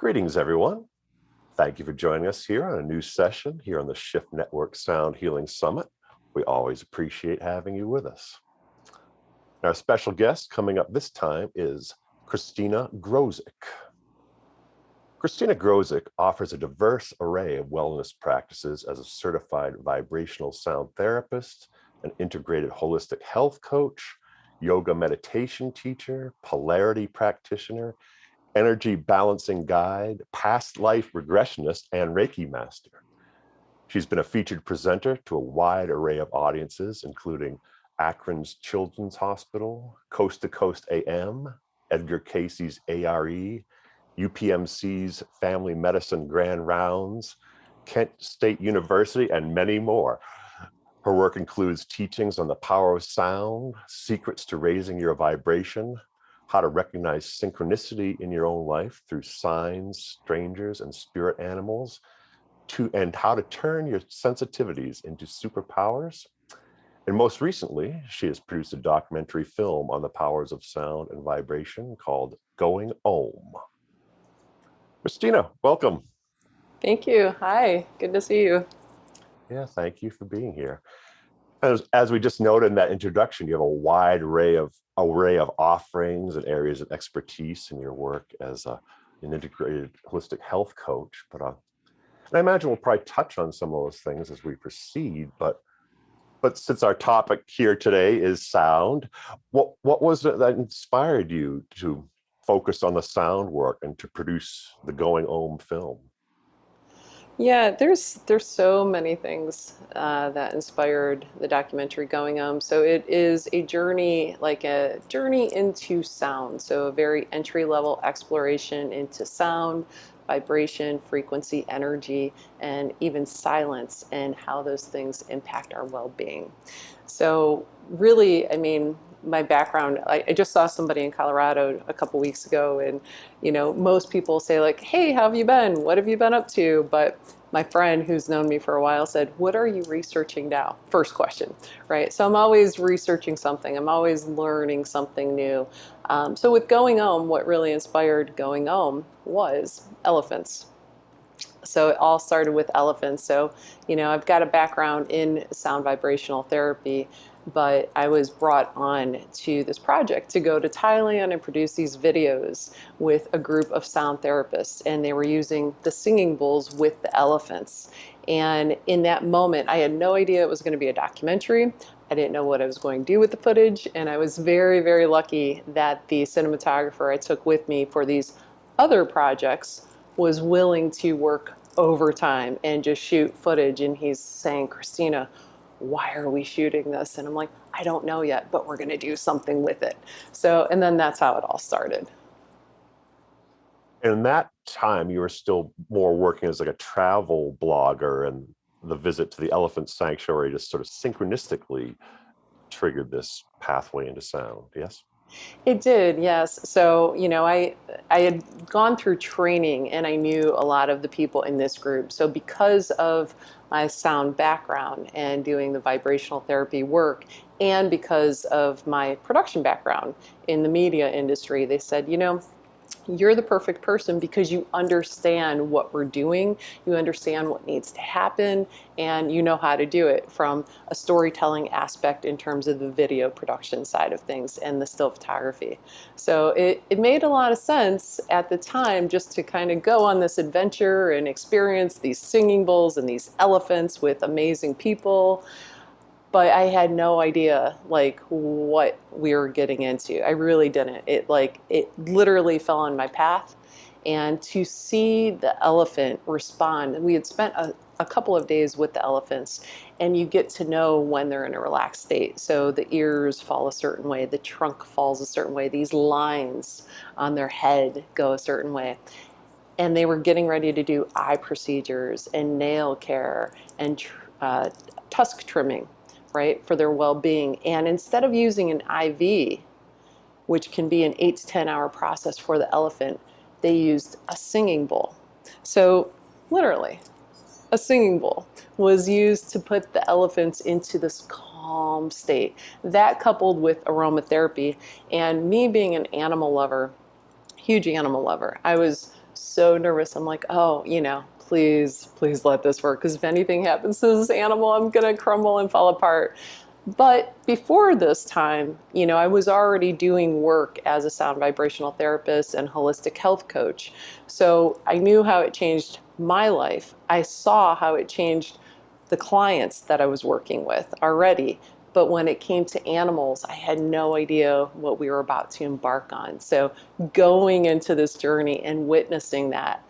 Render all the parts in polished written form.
Greetings, everyone. Thank you for joining us here on a new session here on the Shift Network Sound Healing Summit. We always appreciate having you with us. Our special guest coming up this time is Christina Grozik. Christina Grozik offers a diverse array of wellness practices as a certified vibrational sound therapist, an integrated holistic health coach, yoga meditation teacher, polarity practitioner, energy balancing guide, past life regressionist, and Reiki master. She's been a featured presenter to a wide array of audiences, including Akron's Children's Hospital, Coast to Coast AM, Edgar Cayce's ARE, UPMC's Family Medicine Grand Rounds, Kent State University, and many more. Her work includes teachings on the power of sound, secrets to raising your vibration, how to recognize synchronicity in your own life through signs, strangers, and spirit animals, and how to turn your sensitivities into superpowers. And most recently, she has produced a documentary film on the powers of sound and vibration called Going Om. Christina, welcome. Thank you. Hi, good to see you. Yeah, thank you for being here. As we just noted in that introduction, you have a wide array of offerings and areas of expertise in your work as an integrated holistic health coach. But and I imagine we'll probably touch on some of those things as we proceed. But since our topic here today is sound, what was it that inspired you to focus on the sound work and to produce the Going Om film? Yeah, there's so many things that inspired the documentary Going Om. So it is a journey, like a journey into sound. So a very entry-level exploration into sound, vibration, frequency, energy, and even silence, and how those things impact our well-being. So really, I mean, my background, I just saw somebody in Colorado a couple weeks ago, and most people say like, hey, how have you been? What have you been up to? But my friend who's known me for a while said, what are you researching now? First question, right? So I'm always researching something. I'm always learning something new. So with Going Om, what really inspired Going Om was elephants. So it all started with elephants. So, I've got a background in sound vibrational therapy, but I was brought on to this project to go to Thailand and produce these videos with a group of sound therapists. And they were using the singing bowls with the elephants. And in that moment, I had no idea it was going to be a documentary. I didn't know what I was going to do with the footage. And I was very, very lucky that the cinematographer I took with me for these other projects was willing to work overtime and just shoot footage. And he's saying, Christina, why are we shooting this? And I'm like, I don't know yet, but we're going to do something with it. So, and then that's how it all started. And in that time, you were still more working as like a travel blogger, and the visit to the elephant sanctuary just sort of synchronistically triggered this pathway into sound, yes? It did, yes. So, I had gone through training and I knew a lot of the people in this group. So because of my sound background and doing the vibrational therapy work, and because of my production background in the media industry, they said, you're the perfect person because you understand what we're doing, you understand what needs to happen, and you know how to do it from a storytelling aspect in terms of the video production side of things and the still photography. So it made a lot of sense at the time just to kind of go on this adventure and experience these singing bowls and these elephants with amazing people. But I had no idea like what we were getting into. I really didn't. It literally fell on my path. And to see the elephant respond, we had spent a couple of days with the elephants, and you get to know when they're in a relaxed state. So the ears fall a certain way, the trunk falls a certain way, these lines on their head go a certain way. And they were getting ready to do eye procedures and nail care and tusk trimming, right, for their well-being. And instead of using an IV, which can be an 8 to 10 hour process for the elephant, they used a singing bowl. So literally, a singing bowl was used to put the elephants into this calm state. That coupled with aromatherapy, and me being an animal lover, huge animal lover, I was so nervous. I'm like, oh, please, please let this work. Because if anything happens to this animal, I'm going to crumble and fall apart. But before this time, I was already doing work as a sound vibrational therapist and holistic health coach. So I knew how it changed my life. I saw how it changed the clients that I was working with already. But when it came to animals, I had no idea what we were about to embark on. So going into this journey and witnessing that,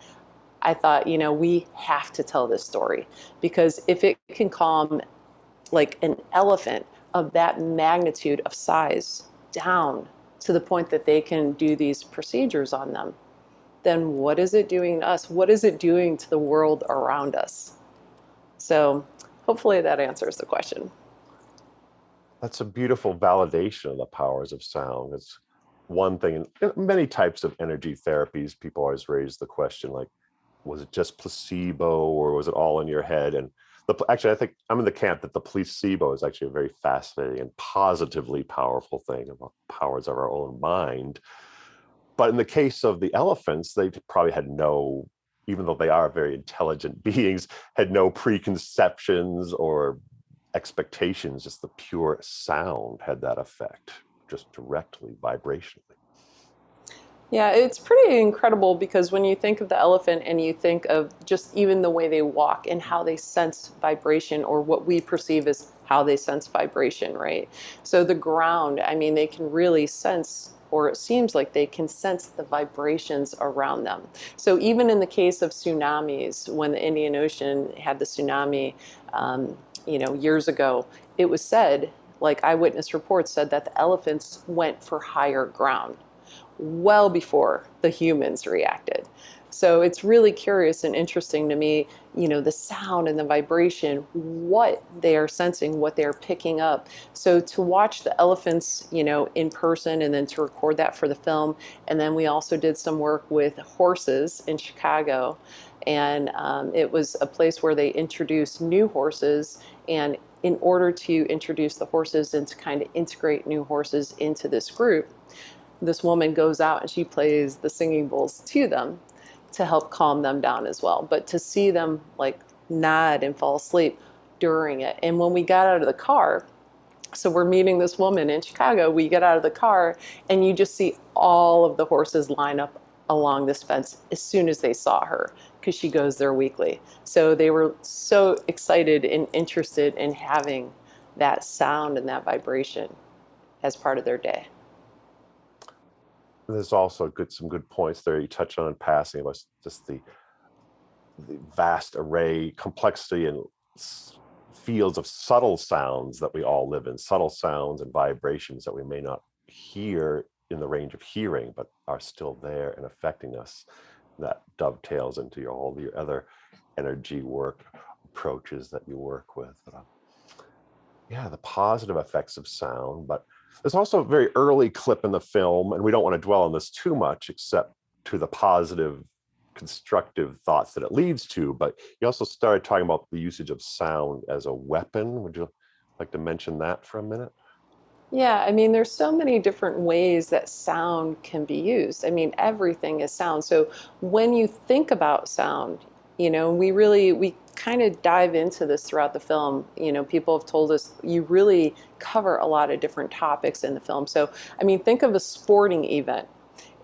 I thought, we have to tell this story, because if it can calm like an elephant of that magnitude of size down to the point that they can do these procedures on them, then what is it doing to us? What is it doing to the world around us? So hopefully that answers the question. That's a beautiful validation of the powers of sound. It's one thing. In many types of energy therapies, people always raise the question, like, was it just placebo or was it all in your head? And actually, I think I'm in the camp that the placebo is actually a very fascinating and positively powerful thing about powers of our own mind. But in the case of the elephants, they probably had no, even though they are very intelligent beings, had no preconceptions or expectations. Just the pure sound had that effect, just directly, vibrationally. Yeah, it's pretty incredible, because when you think of the elephant and you think of just even the way they walk and how they sense vibration, or what we perceive as how they sense vibration, right? So the ground, I mean, they can really sense, or it seems like they can sense the vibrations around them. So even in the case of tsunamis, when the Indian Ocean had the tsunami, years ago, it was said, like eyewitness reports said, that the elephants went for higher ground well before the humans reacted. So it's really curious and interesting to me, the sound and the vibration, what they are sensing, what they're picking up. So to watch the elephants, in person, and then to record that for the film. And then we also did some work with horses in Chicago. And it was a place where they introduced new horses. And in order to introduce the horses and to kind of integrate new horses into this group, this woman goes out and she plays the singing bowls to them to help calm them down as well. But to see them like nod and fall asleep during it. And when we got out of the car, so we're meeting this woman in Chicago, we get out of the car and you just see all of the horses line up along this fence as soon as they saw her, because she goes there weekly. So they were so excited and interested in having that sound and that vibration as part of their day. There's also some good points there you touched on in passing about just the vast array, complexity, and fields of subtle sounds that we all live in, subtle sounds and vibrations that we may not hear in the range of hearing, but are still there and affecting us. That dovetails into all your other energy work approaches that you work with. Yeah, the positive effects of sound. But there's also a very early clip in the film, and we don't want to dwell on this too much, except to the positive, constructive thoughts that it leads to. But you also started talking about the usage of sound as a weapon. Would you like to mention that for a minute? Yeah, I mean, there's so many different ways that sound can be used. I mean, everything is sound. So when you think about sound, we kind of dive into this throughout the film. People have told us you really cover a lot of different topics in the film. So, I mean, think of a sporting event,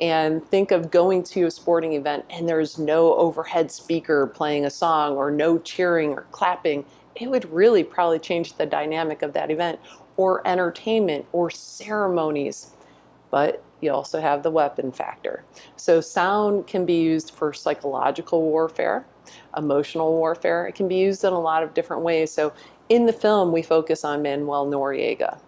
and think of going to a sporting event and there's no overhead speaker playing a song, or no cheering or clapping. It would really probably change the dynamic of that event, or entertainment or ceremonies. But you also have the weapon factor. So sound can be used for psychological warfare, emotional warfare. It can be used in a lot of different ways. So in the film, we focus on Manuel Noriega.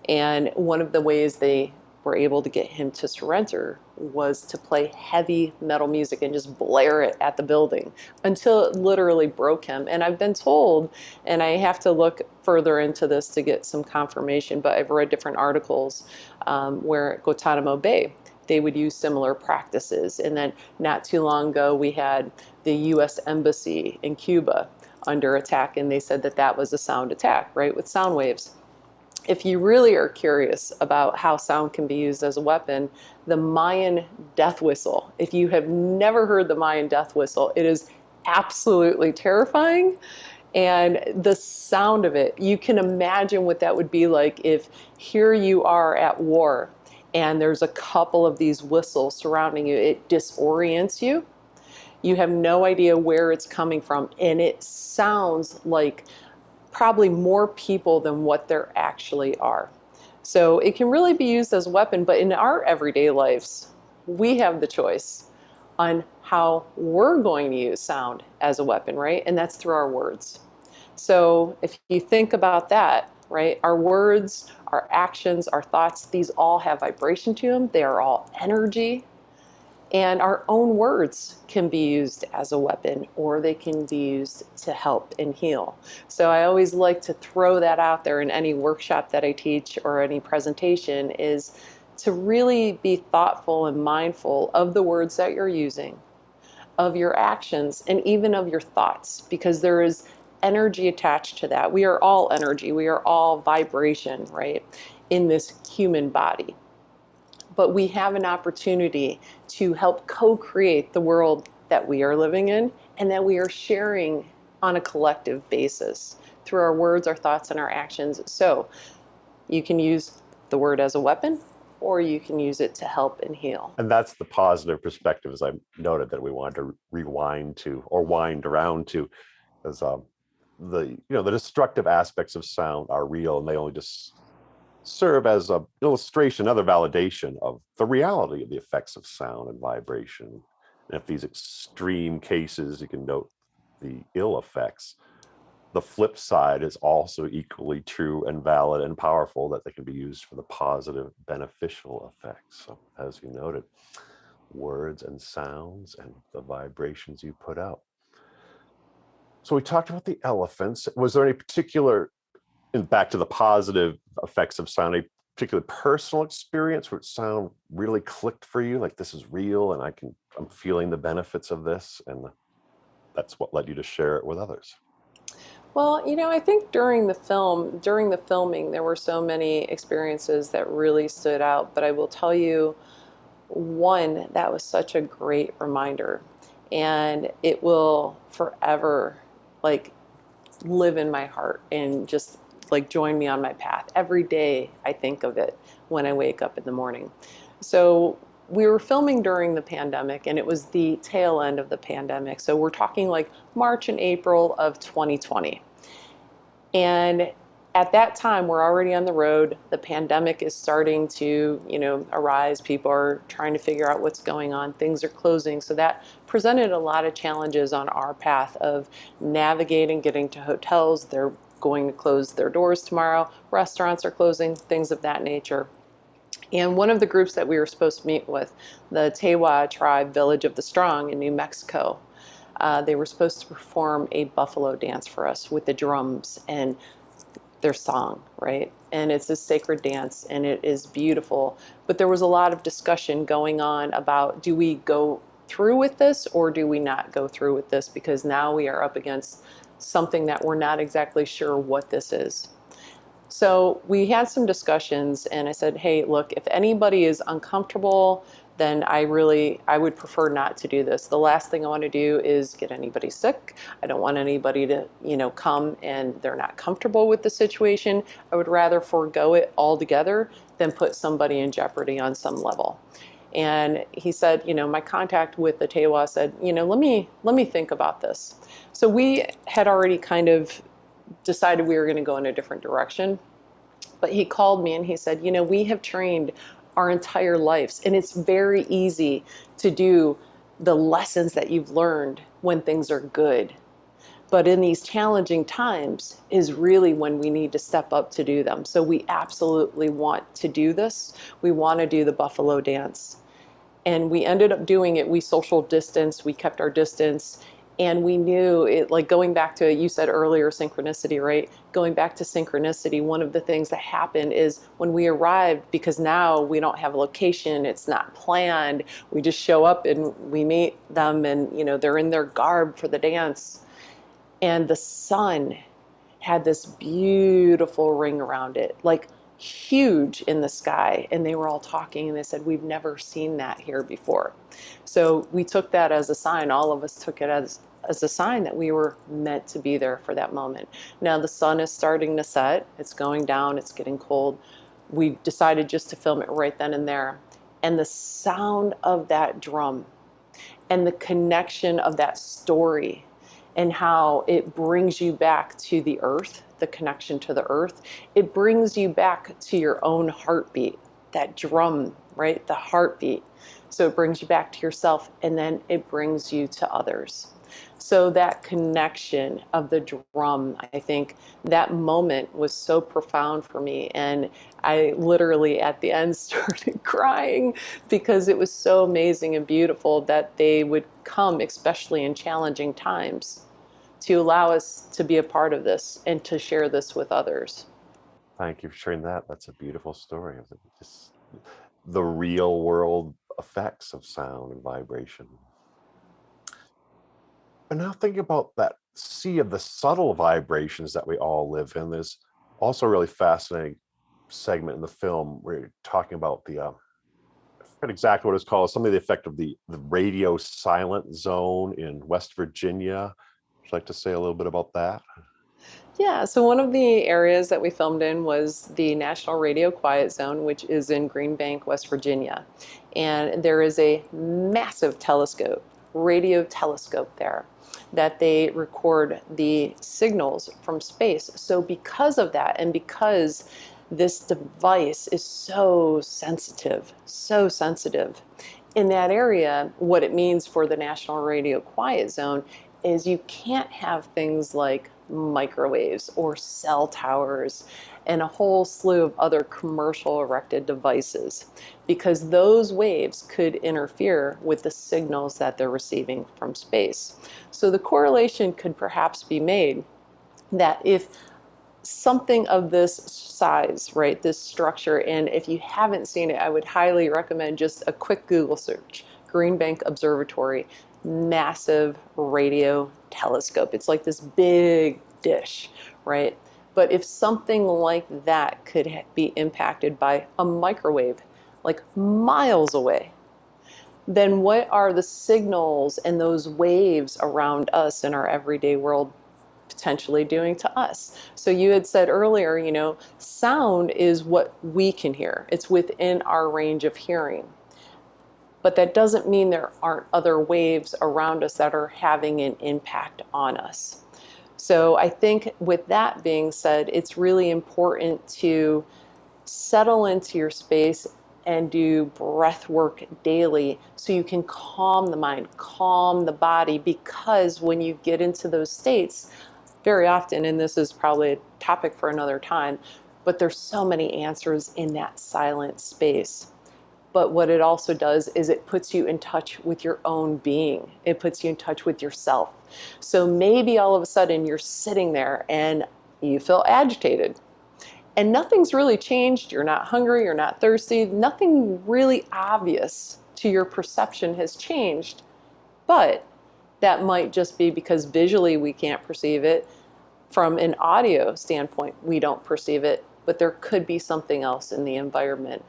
And one of the ways they were able to get him to surrender was to play heavy metal music and just blare it at the building until it literally broke him. And I've been told, and I have to look further into this to get some confirmation, but I've read different articles where at Guantanamo Bay, they would use similar practices. And then not too long ago, we had the US Embassy in Cuba under attack, and they said that that was a sound attack, right, with sound waves. If you really are curious about how sound can be used as a weapon, the Mayan death whistle. If you have never heard the Mayan death whistle, it is absolutely terrifying. And the sound of it, you can imagine what that would be like if here you are at war and there's a couple of these whistles surrounding you. It disorients you. You have no idea where it's coming from, and it sounds like probably more people than what there actually are. So it can really be used as a weapon, but in our everyday lives, we have the choice on how we're going to use sound as a weapon, right? And that's through our words. So if you think about that, right, our words, our actions, our thoughts, these all have vibration to them. They are all energy. And our own words can be used as a weapon, or they can be used to help and heal. So I always like to throw that out there in any workshop that I teach or any presentation, is to really be thoughtful and mindful of the words that you're using, of your actions, and even of your thoughts, because there is energy attached to that. We are all energy. We are all vibration, right, in this human body. But we have an opportunity to help co-create the world that we are living in and that we are sharing on a collective basis through our words, our thoughts, and our actions. So you can use the word as a weapon, or you can use it to help and heal. And that's the positive perspective, as I noted, that we wanted to rewind to, or wind around to, as the destructive aspects of sound are real, and they only just serve as an illustration, another validation of the reality of the effects of sound and vibration. And if these extreme cases, you can note the ill effects. The flip side is also equally true and valid and powerful, that they can be used for the positive, beneficial effects. So, as you noted, words and sounds and the vibrations you put out. So we talked about the elephants. Was there any particular, and back to the positive effects of sound, a particular personal experience where sound really clicked for you, like this is real and I'm feeling the benefits of this, and that's what led you to share it with others? Well, I think during the filming, there were so many experiences that really stood out. But I will tell you one that was such a great reminder, and it will forever like live in my heart and just like join me on my path. Every day I think of it when I wake up in the morning. So we were filming during the pandemic, and it was the tail end of the pandemic. So we're talking like March and April of 2020. And at that time, we're already on the road. The pandemic is starting to, arise. People are trying to figure out what's going on. Things are closing. So that presented a lot of challenges on our path of navigating, getting to hotels. They're going to close their doors tomorrow. Restaurants are closing, things of that nature. And one of the groups that we were supposed to meet with, the Tewa tribe, Village of the Strong in New Mexico, they were supposed to perform a buffalo dance for us with the drums and their song, right? And it's a sacred dance, and it is beautiful. But there was a lot of discussion going on about, do we go through with this or do we not go through with this? Because now we are up against something that we're not exactly sure what this is. So we had some discussions, and I said, hey, look, if anybody is uncomfortable, then I would prefer not to do this. The last thing I want to do is get anybody sick. I don't want anybody to, come and they're not comfortable with the situation. I would rather forego it altogether than put somebody in jeopardy on some level. And he said, my contact with the Tewa said, let me think about this. So we had already kind of decided we were going to go in a different direction. But he called me and he said, we have trained our entire lives, and it's very easy to do the lessons that you've learned when things are good. But in these challenging times is really when we need to step up to do them. So we absolutely want to do this. We want to do the buffalo dance. And we ended up doing it. We social distanced, we kept our distance, and we knew it, like going back to, you said earlier, synchronicity, right? Going back to synchronicity, one of the things that happened is when we arrived, because now we don't have a location, it's not planned, we just show up and we meet them, and they're in their garb for the dance. And the sun had this beautiful ring around it, like huge in the sky. And they were all talking and they said, we've never seen that here before. So we took that as a sign. All of us took it as a sign that we were meant to be there for that moment. Now the sun is starting to set, it's going down, it's getting cold. We decided just to film it right then and there. And the sound of that drum and the connection of that story and how it brings you back to the earth, the connection to the earth, it brings you back to your own heartbeat, that drum, right? The heartbeat. So it brings you back to yourself, and then it brings you to others. So that connection of the drum, I think that moment was so profound for me. And I literally at the end started crying because it was so amazing and beautiful that they would come, especially in challenging times, to allow us to be a part of this and to share this with others. Thank you for sharing that. That's a beautiful story of just the real world effects of sound and vibration. And now thinking about that sea of the subtle vibrations that we all live in, there's also a really fascinating segment in the film where you're talking about the, I forget exactly what it's called, something to the effect of the radio silent zone in West Virginia. Would you like to say a little bit about that? Yeah, so one of the areas that we filmed in was the National Radio Quiet Zone, which is in Green Bank, West Virginia. And there is a massive telescope, radio telescope there, that they record the signals from space. So because of that, and because this device is so sensitive, in that area, what it means for the National Radio Quiet Zone is you can't have things like microwaves or cell towers and a whole slew of other commercial erected devices because those waves could interfere with the signals that they're receiving from space. So the correlation could perhaps be made that if something of this size, right, this structure, and if you haven't seen it, I would highly recommend just a quick Google search. Green Bank Observatory, massive radio telescope. It's like this big dish, right? But if something like that could be impacted by a microwave, like miles away, then what are the signals and those waves around us in our everyday world potentially doing to us? So you had said earlier, sound is what we can hear. It's within our range of hearing. But that doesn't mean there aren't other waves around us that are having an impact on us. So I think with that being said, it's really important to settle into your space and do breath work daily so you can calm the mind, calm the body, because when you get into those states, very often, and this is probably a topic for another time, but there's so many answers in that silent space. But what it also does is it puts you in touch with your own being. It puts you in touch with yourself. So maybe all of a sudden you're sitting there and you feel agitated and nothing's really changed. You're not hungry, you're not thirsty, nothing really obvious to your perception has changed. But that might just be because visually we can't perceive it. From an audio standpoint, we don't perceive it, but there could be something else in the environment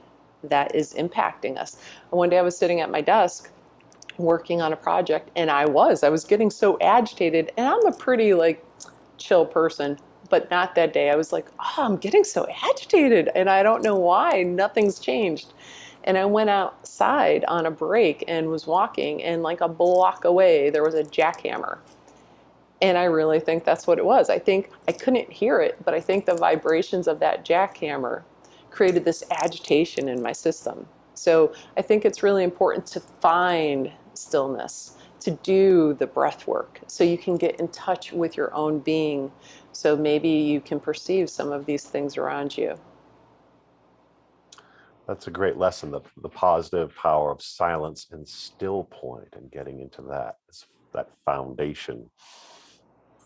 that is impacting us. And one day I was sitting at my desk working on a project and I was getting so agitated, and I'm a pretty chill person, but not that day. I was like, oh, I'm getting so agitated and I don't know why, nothing's changed. And I went outside on a break and was walking, and like a block away there was a jackhammer. And I really think that's what it was. I think I couldn't hear it, but I think the vibrations of that jackhammer created this agitation in my system. So I think it's really important to find stillness, to do the breath work so you can get in touch with your own being. So maybe you can perceive some of these things around you. That's a great lesson, the positive power of silence and still point, and getting into that foundation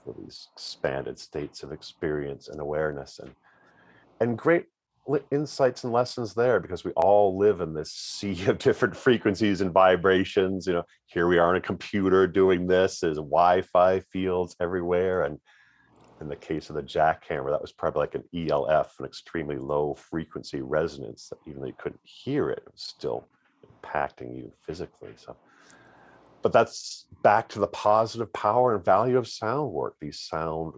for these expanded states of experience and awareness, and great insights and lessons there, because we all live in this sea of different frequencies and vibrations. Here we are on a computer doing this, there's Wi-Fi fields everywhere, and in the case of the jackhammer, that was probably like an ELF, an extremely low frequency resonance that even though you couldn't hear it, it was still impacting you physically. So, but that's back to the positive power and value of sound work, these sound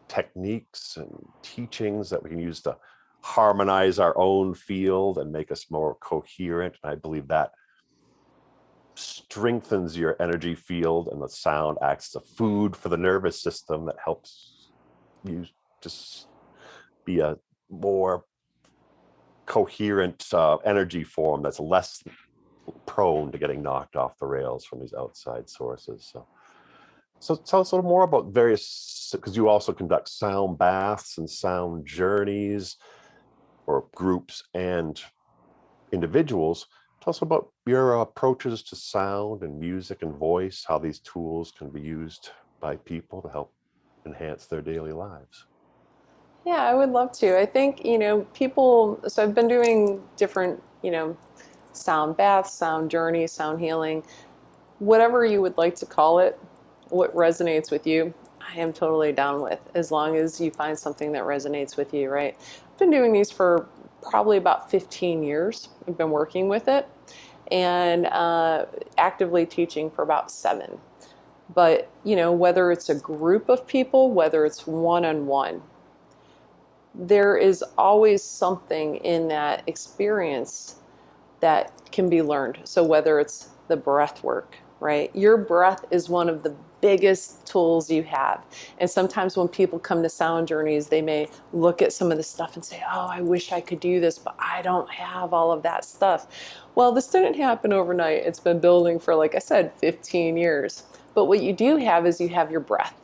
techniques and teachings that we can use to harmonize our own field and make us more coherent. And I believe that strengthens your energy field, and the sound acts as a food for the nervous system that helps you just be a more coherent energy form that's less prone to getting knocked off the rails from these outside sources. So tell us a little more about various, because you also conduct sound baths and sound journeys, or groups and individuals. Tell us about your approaches to sound and music and voice, how these tools can be used by people to help enhance their daily lives. Yeah, I would love to. I think, people, so I've been doing different, sound baths, sound journeys, sound healing, whatever you would like to call it, what resonates with you, I am totally down with, as long as you find something that resonates with you, right? I've been doing these for probably about 15 years. I've been working with it and actively teaching for about 7. But, whether it's a group of people, whether it's one-on-one, there is always something in that experience that can be learned. So whether it's the breath work, right? Your breath is one of the biggest tools you have. And sometimes when people come to sound journeys, they may look at some of the stuff and say, oh, I wish I could do this, but I don't have all of that stuff. Well, this didn't happen overnight. It's been building for, like I said, 15 years. But what you do have is you have your breath.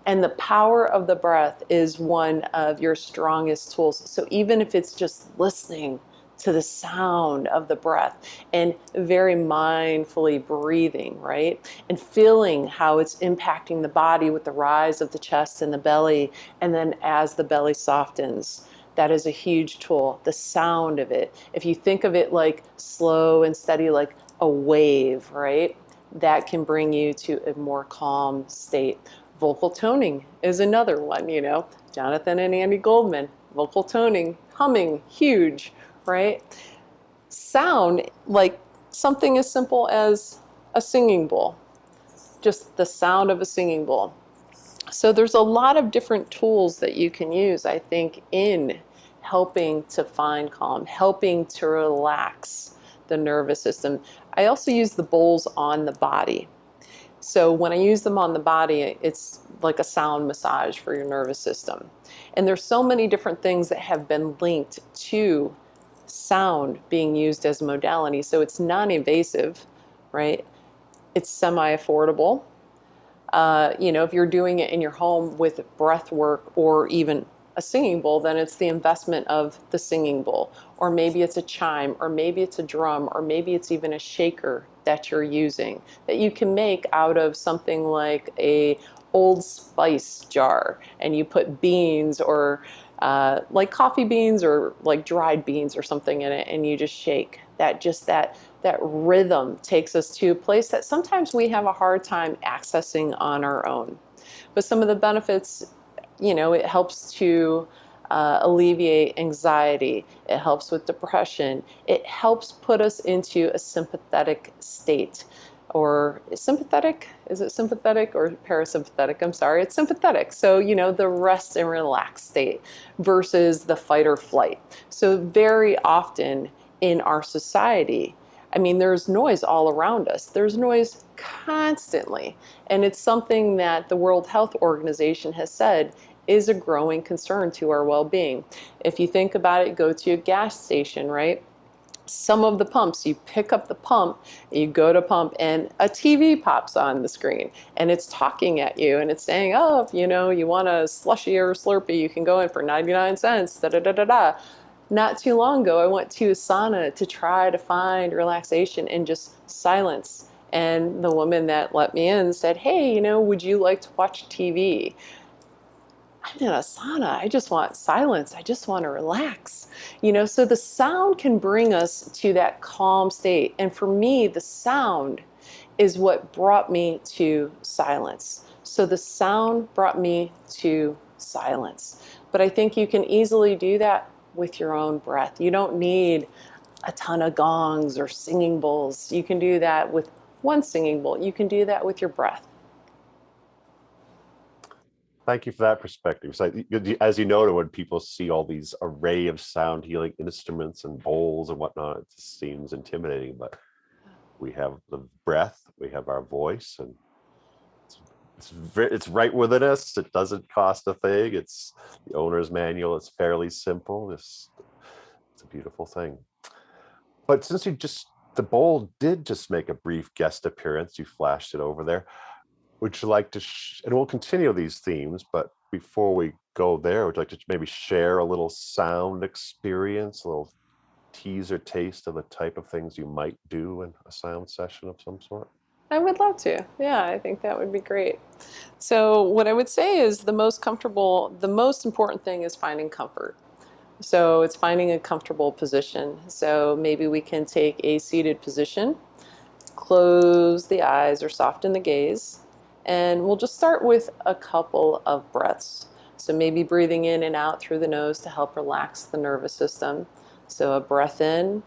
And the power of the breath is one of your strongest tools. So even if it's just listening to the sound of the breath and very mindfully breathing, right? And feeling how it's impacting the body with the rise of the chest and the belly. And then as the belly softens, that is a huge tool. The sound of it. If you think of it like slow and steady, like a wave, right? That can bring you to a more calm state. Vocal toning is another one, Jonathan and Andy Goldman, vocal toning, humming, huge, right? Sound, like something as simple as a singing bowl, just the sound of a singing bowl. So there's a lot of different tools that you can use, I think, in helping to find calm, helping to relax the nervous system. I also use the bowls on the body. So when I use them on the body, it's like a sound massage for your nervous system. And there's so many different things that have been linked to sound being used as a modality. So it's non-invasive, right? It's semi-affordable. If you're doing it in your home with breath work or even a singing bowl, then it's the investment of the singing bowl. Or maybe it's a chime, or maybe it's a drum, or maybe it's even a shaker that you're using that you can make out of something like a Old Spice jar, and you put beans or like coffee beans or like dried beans or something in it, and you just shake. That rhythm takes us to a place that sometimes we have a hard time accessing on our own. But some of the benefits, it helps to alleviate anxiety. It helps with depression. It helps put us into a sympathetic state. Or sympathetic? Is it sympathetic or parasympathetic? I'm sorry, it's sympathetic. So, the rest and relax state versus the fight or flight. So very often in our society, there's noise all around us. There's noise constantly. And it's something that the World Health Organization has said is a growing concern to our well-being. If you think about it, go to a gas station, right? Some of the pumps, you pick up the pump, you go to pump, and a TV pops on the screen, and it's talking at you, and it's saying, oh, if you want a slushy or a Slurpee, you can go in for 99 cents, da-da-da-da-da. Not too long ago, I went to a sauna to try to find relaxation and just silence. And the woman that let me in said, hey, would you like to watch TV? I'm in a sauna. I just want silence. I just want to relax. So the sound can bring us to that calm state. And for me, the sound is what brought me to silence. So the sound brought me to silence. But I think you can easily do that with your own breath. You don't need a ton of gongs or singing bowls. You can do that with one singing bowl. You can do that with your breath. Thank you for that perspective. So, as you noted, when people see all these array of sound healing instruments and bowls and whatnot, it just seems intimidating. But we have the breath, we have our voice, and it's right within us. It doesn't cost a thing. It's the owner's manual. It's fairly simple. It's a beautiful thing. But since the bowl did just make a brief guest appearance, you flashed it over there. Would you like to, and we'll continue these themes, but before we go there, would you like to maybe share a little sound experience, a little teaser taste of the type of things you might do in a sound session of some sort? I would love to. Yeah, I think that would be great. So, what I would say is the most important thing is finding comfort. So, it's finding a comfortable position. So, maybe we can take a seated position, close the eyes or soften the gaze, and we'll just start with a couple of breaths. So, maybe breathing in and out through the nose to help relax the nervous system. So, a breath in.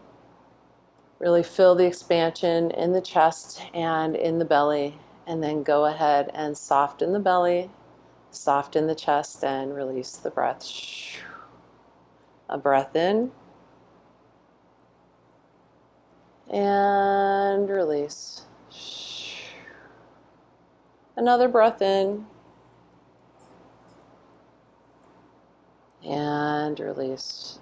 Really feel the expansion in the chest and in the belly, and then go ahead and soften the belly, soften the chest, and release the breath. A breath in and release. Another breath in and release.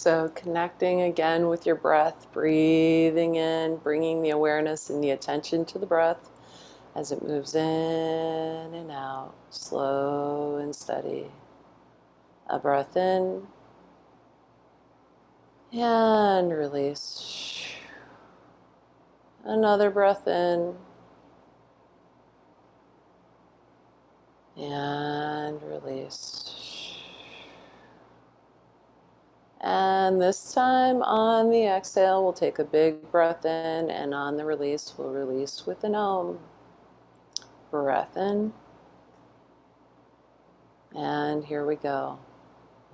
So connecting again with your breath, breathing in, bringing the awareness and the attention to the breath as it moves in and out, slow and steady. A breath in and release. Another breath in and release. And this time on the exhale, we'll take a big breath in, and on the release, we'll release with an Om. Breath in. And here we go.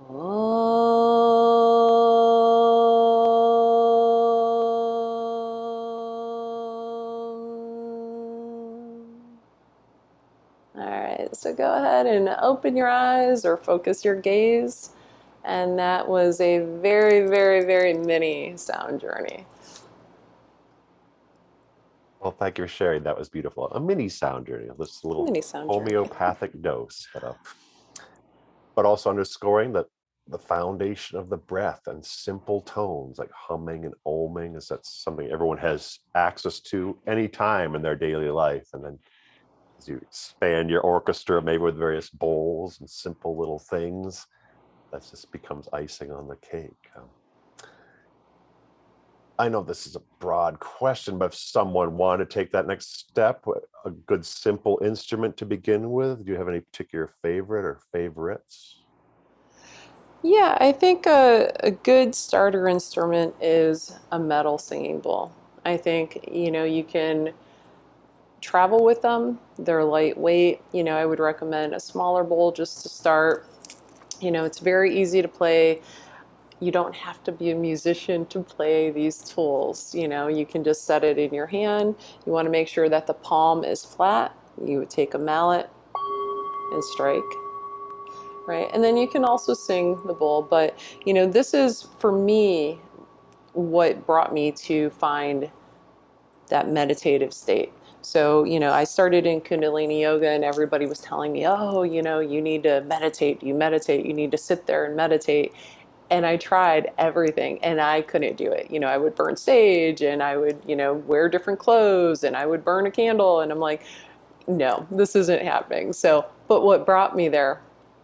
Om. All right, so go ahead and open your eyes or focus your gaze. And that was a very, very, very mini sound journey. Well, thank you for sharing. That was beautiful. A mini sound journey, this little homeopathic dose, but also underscoring that the foundation of the breath and simple tones like humming and oming is that something everyone has access to anytime in their daily life. And then as you expand your orchestra, maybe with various bowls and simple little things, that just becomes icing on the cake. I know this is a broad question, but if someone wanted to take that next step, a good simple instrument to begin with, do you have any particular favorite or favorites? Yeah, I think a good starter instrument is a metal singing bowl. I think, you can travel with them. They're lightweight. I would recommend a smaller bowl just to start. It's very easy to play. You don't have to be a musician to play these tools. You can just set it in your hand. You want to make sure that the palm is flat. You would take a mallet and strike, right? And then you can also sing the bowl. But, this is for me what brought me to find that meditative state. So, I started in Kundalini yoga and everybody was telling me, oh, you need to meditate, you need to sit there and meditate. And I tried everything and I couldn't do it. I would burn sage and I would, wear different clothes and I would burn a candle. And I'm like, no, this isn't happening. So, but what brought me there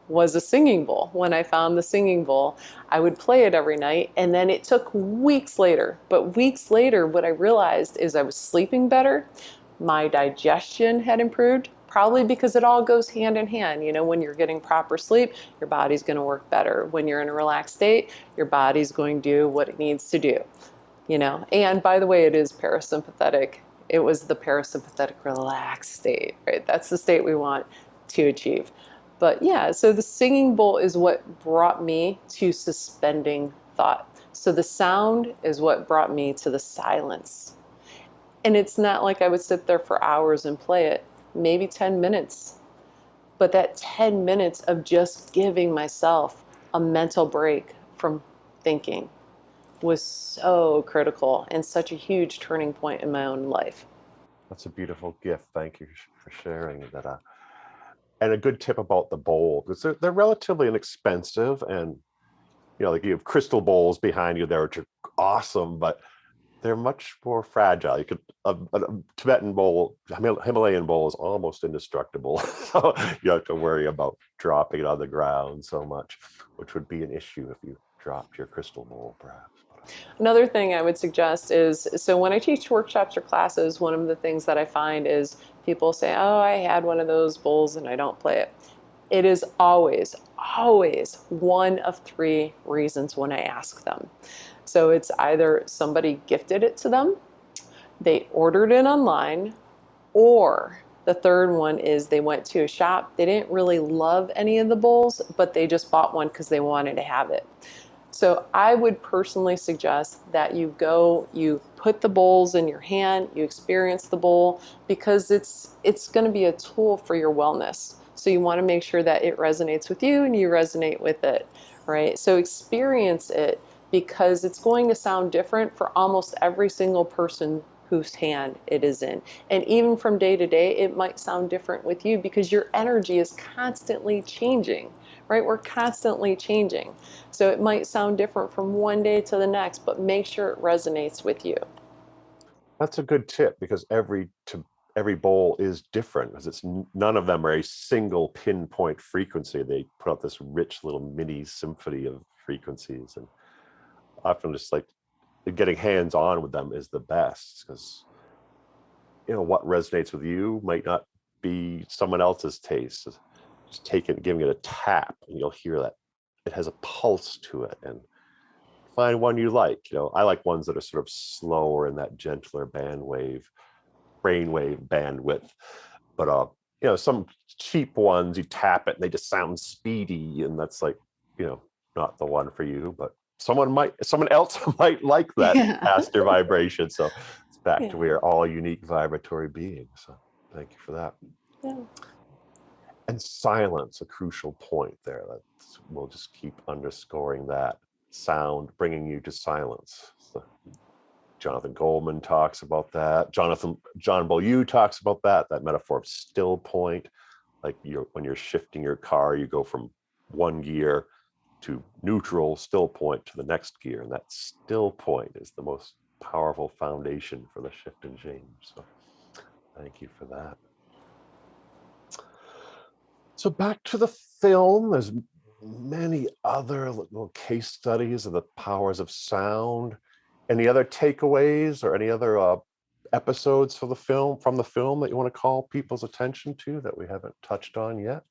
was a singing bowl. When I found the singing bowl, I would play it every night. And then it took weeks later. But weeks later, what I realized is I was sleeping better. My digestion had improved, probably because it all goes hand in hand. When you're getting proper sleep, your body's going to work better. When you're in a relaxed state, your body's going to do what it needs to do. And by the way, it is parasympathetic. It was the parasympathetic relaxed state, right? That's the state we want to achieve. But yeah, so the singing bowl is what brought me to suspending thought. So the sound is what brought me to the silence. And it's not like I would sit there for hours and play it, maybe 10 minutes. But that 10 minutes of just giving myself a mental break from thinking was so critical and such a huge turning point in my own life. That's a beautiful gift. Thank you for sharing that. And a good tip about the bowl, because they're relatively inexpensive, and like you have crystal bowls behind you there, which are awesome, but they're much more fragile. You could a Tibetan bowl, Himalayan bowl is almost indestructible. So you have to worry about dropping it on the ground so much, which would be an issue if you dropped your crystal bowl, perhaps. Another thing I would suggest is, so when I teach workshops or classes, one of the things that I find is people say, oh, I had one of those bowls and I don't play it. It is always, always one of three reasons when I ask them. So it's either somebody gifted it to them, they ordered it online, or the third one is they went to a shop, they didn't really love any of the bowls, but they just bought one because they wanted to have it. So I would personally suggest that you put the bowls in your hand, you experience the bowl, because it's going to be a tool for your wellness. So you want to make sure that it resonates with you and you resonate with it, right? So experience it, because it's going to sound different for almost every single person whose hand it is in. And even from day to day, it might sound different with you because your energy is constantly changing, right? We're constantly changing. So it might sound different from one day to the next, but make sure it resonates with you. That's a good tip, because every bowl is different, because none of them are a single pinpoint frequency. They put out this rich little mini symphony of frequencies, and often just like getting hands on with them is the best, because what resonates with you might not be someone else's taste. Just giving it a tap, and you'll hear that it has a pulse to it, and find one you like. I like ones that are sort of slower in that gentler brainwave bandwidth. But some cheap ones, you tap it and they just sound speedy, and that's like, not the one for you. But someone else might like that Yeah. faster vibration. So it's back to Yeah. we are all unique vibratory beings. So thank you for that. Yeah. And silence, a crucial point there. We'll just keep underscoring that. Sound bringing you to silence. So Jonathan Goldman talks about that. John Beaulieu talks about that metaphor of still point. Like when you're shifting your car, you go from one gear to neutral, still point, to the next gear. And that still point is the most powerful foundation for the shift and change. So thank you for that. So back to the film, there's many other little case studies of the powers of sound. Any other takeaways or any other episodes from the film that you want to call people's attention to that we haven't touched on yet?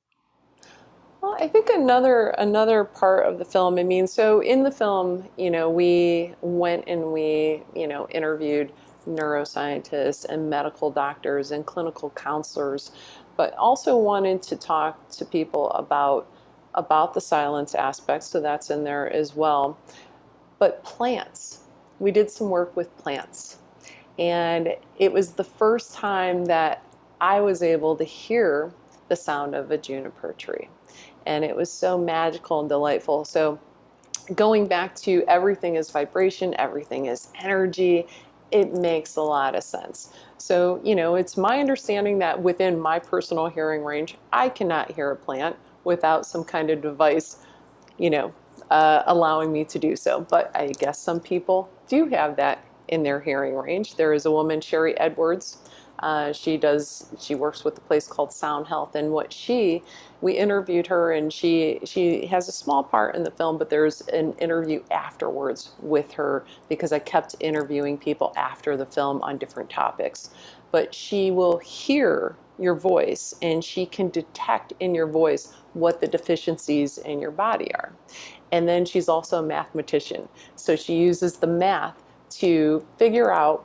Well, I think another part of the film, I mean, so in the film, we went and we, interviewed neuroscientists and medical doctors and clinical counselors, but also wanted to talk to people about the silence aspect, so that's in there as well. But plants, we did some work with plants, and it was the first time that I was able to hear the sound of a juniper tree. And it was so magical and delightful. So going back to everything is vibration, everything is energy, it makes a lot of sense. So, it's my understanding that within my personal hearing range, I cannot hear a plant without some kind of device, you know, allowing me to do so. But I guess some people do have that in their hearing range. There is a woman, Sherry Edwards. She works with a place called Sound Health, and we interviewed her, and she has a small part in the film, but there's an interview afterwards with her, because I kept interviewing people after the film on different topics. But she will hear your voice, and she can detect in your voice what the deficiencies in your body are. And then she's also a mathematician. So she uses the math to figure out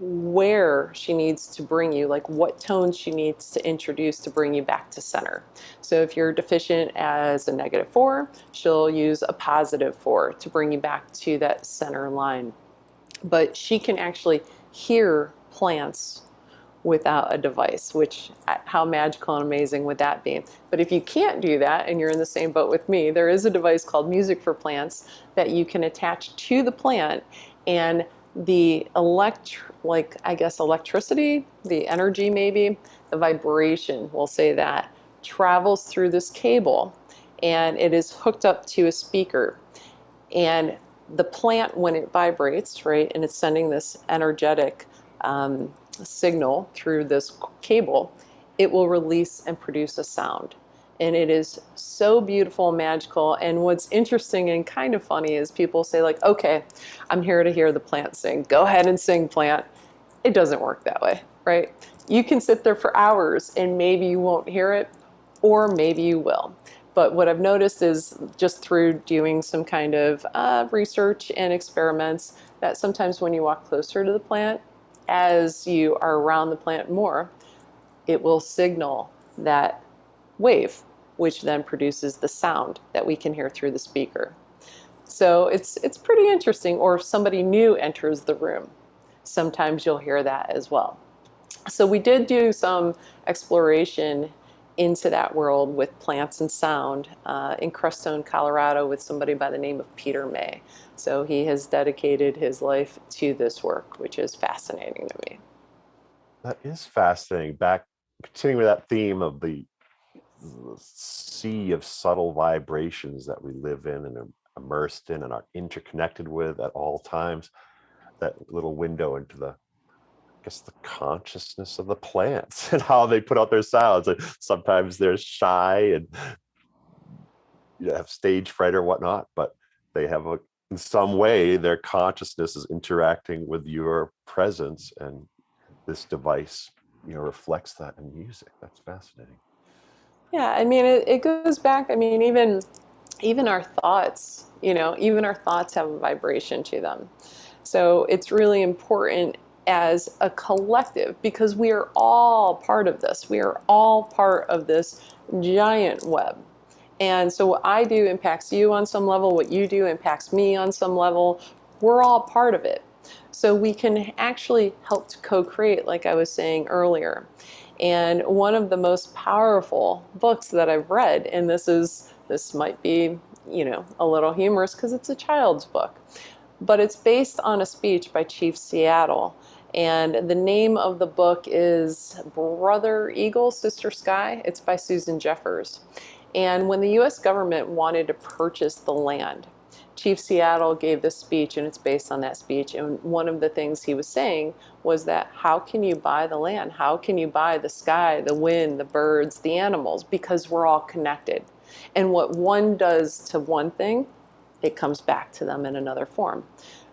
where she needs to bring you, like what tones she needs to introduce to bring you back to center. So if you're deficient as a -4, she'll use a +4 to bring you back to that center line. But she can actually hear plants without a device, which, how magical and amazing would that be? But if you can't do that and you're in the same boat with me, there is a device called Music for Plants that you can attach to the plant, and the electricity, the energy maybe, the vibration, we'll say that, travels through this cable, and it is hooked up to a speaker. And the plant, when it vibrates, right, and it's sending this energetic signal through this cable, it will release and produce a sound. And it is so beautiful and magical. And what's interesting and kind of funny is people say, like, okay, I'm here to hear the plant sing. Go ahead and sing, plant. It doesn't work that way, right? You can sit there for hours and maybe you won't hear it, or maybe you will. But what I've noticed is, just through doing some kind of research and experiments, that sometimes when you walk closer to the plant, as you are around the plant more, it will signal that wave, which then produces the sound that we can hear through the speaker. So it's pretty interesting. Or if somebody new enters the room, sometimes you'll hear that as well. So we did do some exploration into that world with plants and sound in Crestone, Colorado, with somebody by the name of Peter May. So he has dedicated his life to this work, which is fascinating to me. That is fascinating. Continuing with that theme of the the sea of subtle vibrations that we live in and are immersed in and are interconnected with at all times, that little window into the, I guess, the consciousness of the plants and how they put out their sounds. And sometimes they're shy and have stage fright or whatnot, but they have in some way their consciousness is interacting with your presence, and this device, reflects that in music. That's fascinating. Yeah, I mean, it goes back. I mean, even our thoughts, even our thoughts have a vibration to them. So it's really important as a collective, because we are all part of this. We are all part of this giant web. And so what I do impacts you on some level, what you do impacts me on some level. We're all part of it. So we can actually help to co-create, like I was saying earlier. And one of the most powerful books that I've read, and this might be, a little humorous because it's a child's book, but it's based on a speech by Chief Seattle. And the name of the book is Brother Eagle, Sister Sky. It's by Susan Jeffers. And when the US government wanted to purchase the land, Chief Seattle gave this speech, and it's based on that speech. And one of the things he was saying was that how can you buy the land? How can you buy the sky, the wind, the birds, the animals? Because we're all connected. And what one does to one thing, it comes back to them in another form.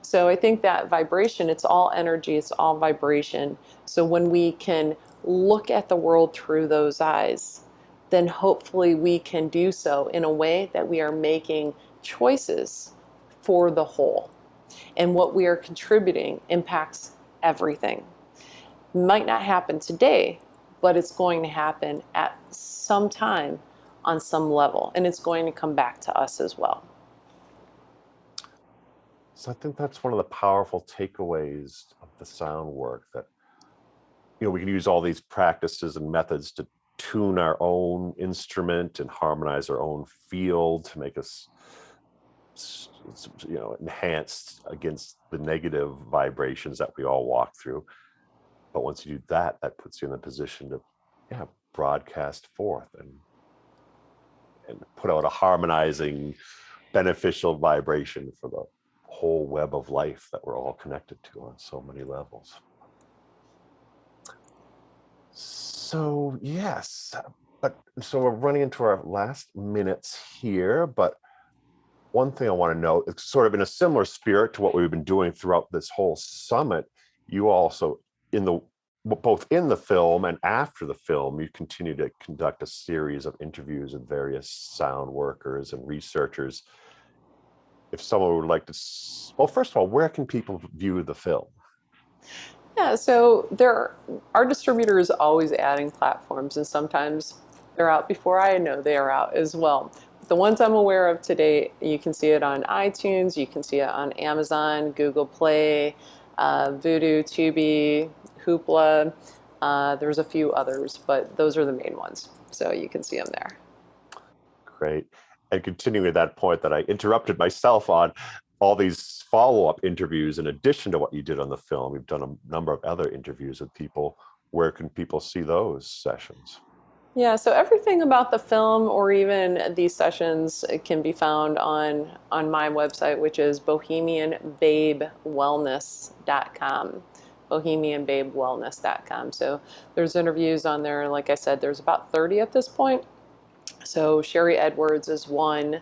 So I think that vibration, it's all energy, it's all vibration. So when we can look at the world through those eyes, then hopefully we can do so in a way that we are making choices for the whole. And what we are contributing impacts everything. Might not happen today, but it's going to happen at some time on some level, and it's going to come back to us as well. So I think that's one of the powerful takeaways of the sound work, that we can use all these practices and methods to tune our own instrument and harmonize our own field to make us enhanced against the negative vibrations that we all walk through. But once you do that, that puts you in a position to broadcast forth and put out a harmonizing, beneficial vibration for the whole web of life that we're all connected to on so many levels. So yes, so we're running into our last minutes here, but one thing I want to note, it's sort of in a similar spirit to what we've been doing throughout this whole summit. You also, both in the film and after the film, you continue to conduct a series of interviews with various sound workers and researchers. If someone would like to, well, first of all, where can people view the film? Yeah, so our distributor is always adding platforms, and sometimes they're out before I know they are out as well. The ones I'm aware of today, you can see it on iTunes, you can see it on Amazon, Google Play, Vudu, Tubi, Hoopla. There's a few others, but those are the main ones. So you can see them there. Great. And continuing at that point that I interrupted myself on, all these follow-up interviews, in addition to what you did on the film, we've done a number of other interviews with people. Where can people see those sessions? Yeah, so everything about the film or even these sessions can be found on my website, which is bohemianbabewellness.com. bohemianbabewellness.com. So there's interviews on there. Like I said, there's about 30 at this point. So Sherry Edwards is one.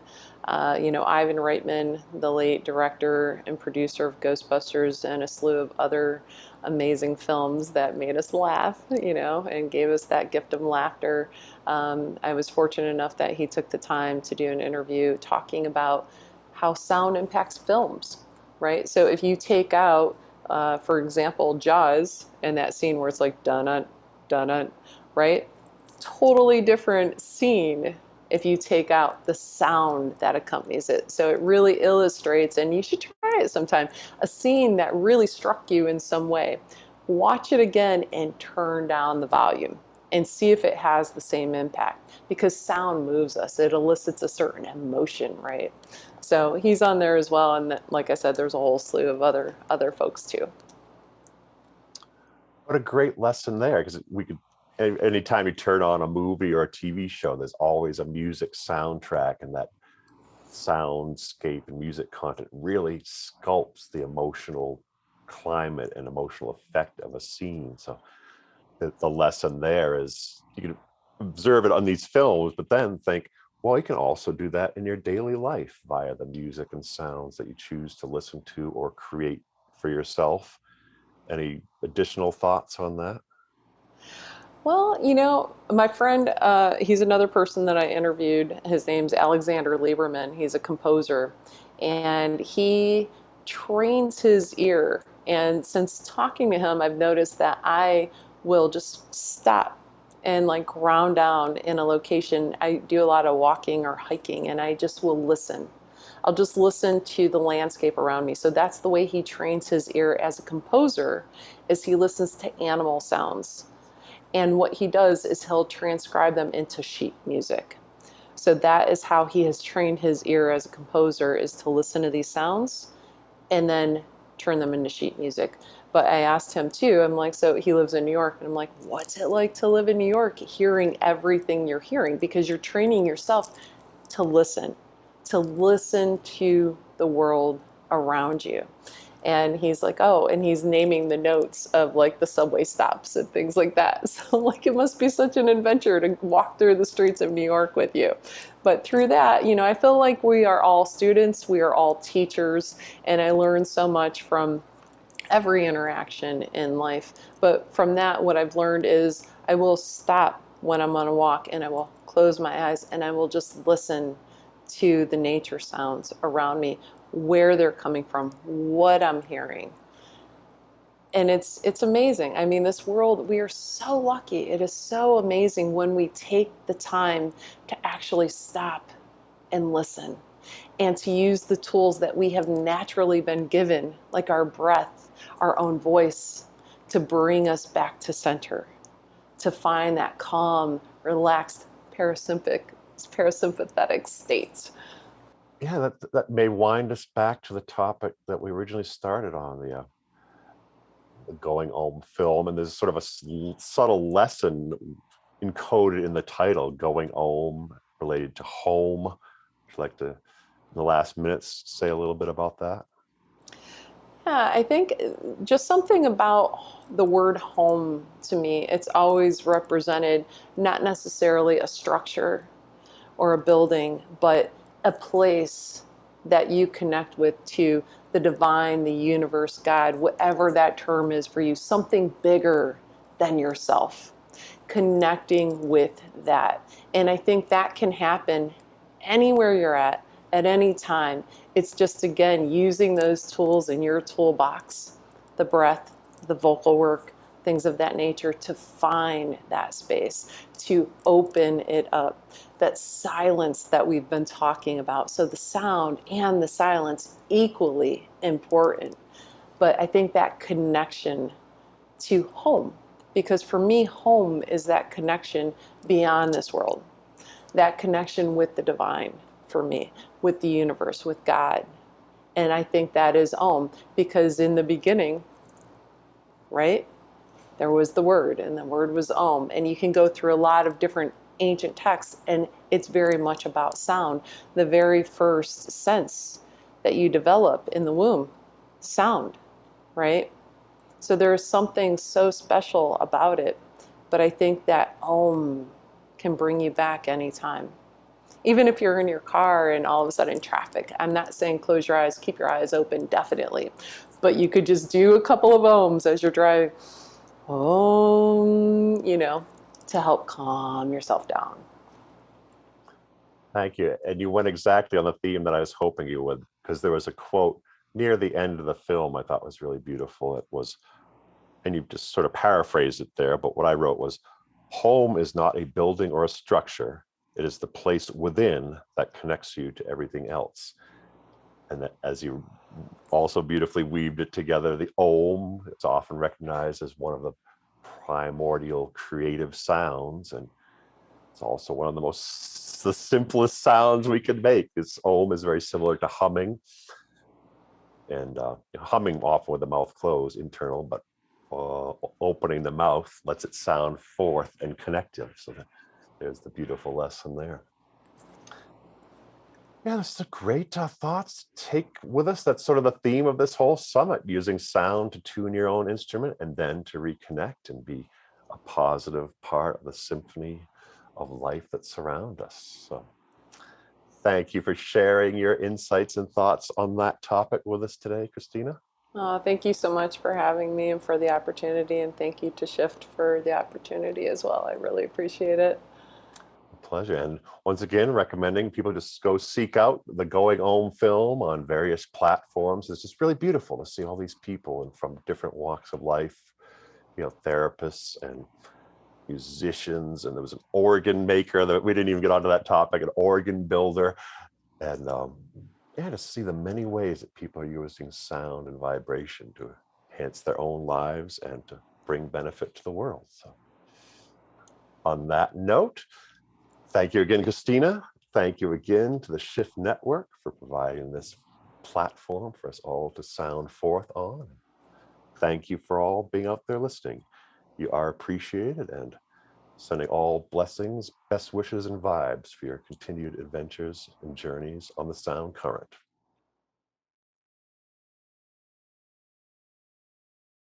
Ivan Reitman, the late director and producer of Ghostbusters and a slew of other amazing films that made us laugh, and gave us that gift of laughter. I was fortunate enough that he took the time to do an interview talking about how sound impacts films, right? So if you take out, for example, Jaws and that scene where it's like dun-dun, dun-dun, right? Totally different scene if you take out the sound that accompanies it. So it really illustrates, and you should try it sometime, a scene that really struck you in some way. Watch it again and turn down the volume and see if it has the same impact, because sound moves us. It elicits a certain emotion, right? So he's on there as well, and like I said, there's a whole slew of other folks too. What a great lesson there, because we could anytime you turn on a movie or a TV show, there's always a music soundtrack, and that soundscape and music content really sculpts the emotional climate and emotional effect of a scene. So the lesson there is you can observe it on these films, but then think, well, you can also do that in your daily life via the music and sounds that you choose to listen to or create for yourself. Any additional thoughts on that? Well, my friend, he's another person that I interviewed. His name's Alexander Lieberman. He's a composer, and he trains his ear. And since talking to him, I've noticed that I will just stop and like ground down in a location. I do a lot of walking or hiking, and I just will listen. I'll just listen to the landscape around me. So that's the way he trains his ear as a composer, is he listens to animal sounds. And what he does is he'll transcribe them into sheet music. So that is how he has trained his ear as a composer, is to listen to these sounds and then turn them into sheet music. But I asked him too, I'm like, so he lives in New York, and I'm like, what's it like to live in New York, hearing everything you're hearing? Because you're training yourself to listen to the world around you. And he's like, oh, and he's naming the notes of like the subway stops and things like that. So like it must be such an adventure to walk through the streets of New York with you. But through that, I feel like we are all students, we are all teachers, and I learned so much from every interaction in life. But from that, what I've learned is I will stop when I'm on a walk, and I will close my eyes, and I will just listen to the nature sounds around me, where they're coming from, what I'm hearing. And it's amazing. I mean, this world, we are so lucky. It is so amazing when we take the time to actually stop and listen, and to use the tools that we have naturally been given, like our breath, our own voice, to bring us back to center, to find that calm, relaxed, parasympathetic state. Yeah, that may wind us back to the topic that we originally started on, the going home film. And there's sort of a subtle lesson encoded in the title, going home, related to home. Would you like to, in the last minutes, say a little bit about that? Yeah, I think just something about the word home to me, it's always represented not necessarily a structure or a building, but a place that you connect with, to the divine, the universe, God, whatever that term is for you, something bigger than yourself, connecting with that. And I think that can happen anywhere you're at any time. It's just, again, using those tools in your toolbox, the breath, the vocal work, things of that nature, to find that space, to open it up. That silence that we've been talking about. So the sound and the silence, equally important. But I think that connection to home, because for me, home is that connection beyond this world, that connection with the divine, for me, with the universe, with God. And I think that is Om, because in the beginning, right, there was the word, and the word was Om. And you can go through a lot of different ancient texts, and it's very much about sound. The very first sense that you develop in the womb, sound, right? So there is something so special about it. But I think that Om can bring you back anytime. Even if you're in your car and all of a sudden traffic, I'm not saying close your eyes, keep your eyes open, definitely. But you could just do a couple of ohms as you're driving, to help calm yourself down. Thank you. And you went exactly on the theme that I was hoping you would, because there was a quote near the end of the film I thought was really beautiful. It was, and you just sort of paraphrased it there, but what I wrote was, home is not a building or a structure. It is the place within that connects you to everything else. And that, as you also beautifully weaved it together, the Om, it's often recognized as one of the primordial creative sounds. And it's also one of the simplest sounds we can make. This Om is very similar to humming, and humming often with the mouth closed, internal, but opening the mouth lets it sound forth and connective. So there's the beautiful lesson there. Yeah, that's a great thoughts to take with us. That's sort of the theme of this whole summit, using sound to tune your own instrument and then to reconnect and be a positive part of the symphony of life that surrounds us. So thank you for sharing your insights and thoughts on that topic with us today, Christina. Thank you so much for having me and for the opportunity, and thank you to Shift for the opportunity as well. I really appreciate it. Pleasure. And once again, recommending people just go seek out the Going Home film on various platforms. It's just really beautiful to see all these people and from different walks of life, therapists and musicians. And there was an organ maker that we didn't even get onto that topic, an organ builder. And to see the many ways that people are using sound and vibration to enhance their own lives and to bring benefit to the world. So on that note, thank you again, Christina. Thank you again to the Shift Network for providing this platform for us all to sound forth on. Thank you for all being out there listening. You are appreciated, and sending all blessings, best wishes, and vibes for your continued adventures and journeys on the sound current.